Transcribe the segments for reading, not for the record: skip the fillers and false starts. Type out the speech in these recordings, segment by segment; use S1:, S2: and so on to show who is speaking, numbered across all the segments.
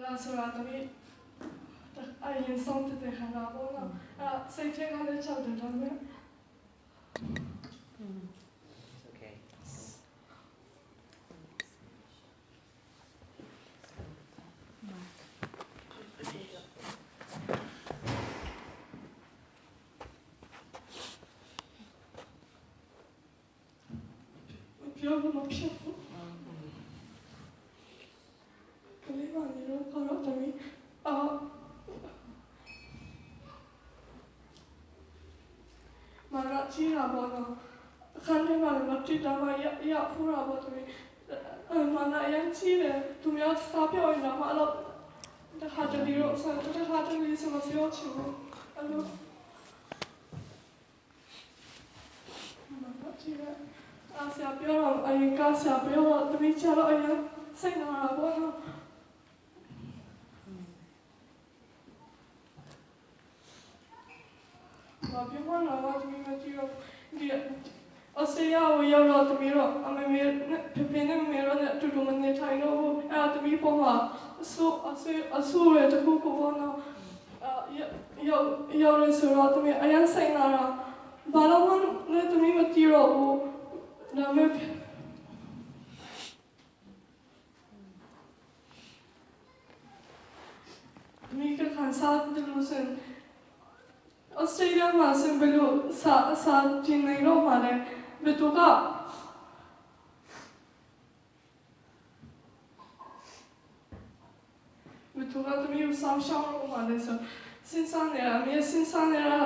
S1: la sera también hay en son de jarabo no se llega de chau de también
S2: okay.
S1: ပြောလို့မဖြစ်ဘူးကလေးမလေးတော့ကတော့တမီမာရချီလာဘောတော့ခန်းထဲမှာမတိတာမရဖူးတာဘောတမီမာနာရန်ချီတယ်သူများစားပြောရင်တော့အဲ့လိုတခါတလေတော့ဆက်တခါတလေစမပြောချင်ဘူးအဲ့လိုမာနာချီတယ်ဆရာပြောတော့အရင်ကဆရာပြောတော့တမီးချတော့အရင်စိတ်နာတာဘောနော်ဘာပြောမှလာတော့တမီးမကြည့်တော့ဒီအစရဝရောက်တော့တမီးတော့အမေဖေနဲ့မေရောနဲ့အတူတူမနေထိုင်တော့ဘူးအဲ့တမီးပေါ်မှာအဆူရတခုခုဘောနော်ရောက်ရဆိုတော့တမီးအရင်စိတ်နာတာဘာလို့လဲတမီးမကြည့်တော့ဘူးဒါမဲ့မိကခံစားတယ်လို့ဆိုဩစတြေးလျမှာဆင်ဘလို့စာကျင်းနေတော့မှလည်းဘယ်သူကတမီးဆောင်ရှောင်းလို့မှလည်းဆိုစဉ်းစားနေတာမြေစဉ်းစားနေတာ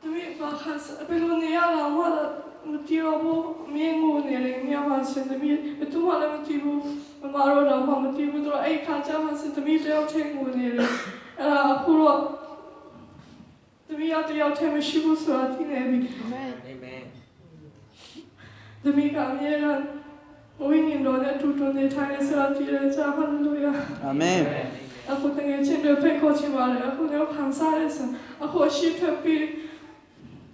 S1: တမီးဘာခါဘယ်လိုနေရလားမတီးဘူးမင်းငိုနေတယ်မြန်မာစင်တမီးဘယ်သူမှလည်းမတီးဘူးမမတို့တော့မတီးဘူးတော့အဲ့ခါကျမှစင်တမီးတယောက်ထည့်ငိုနေတယ်အခုတော့တမီးတယောက်ထည့်မရှိဘူးဆိုတာသိနေပြီအာမင်တမီးကအမြဲတမ်းဝိညာဉ်တော်နဲ့တူတူနေထိုင်ရဆိုတာသိတယ်ဟာလေလုယာအာမင်အခုတကယ်ချင်းတွေဖိတ်ခေါ်ချင်ပါတယ်အခုလည်းခံစားရစအခုရှိထွက်ပြီး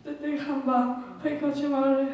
S1: တကယ်ခံပါဖိတ်ခေါ်ချင်ပါတယ်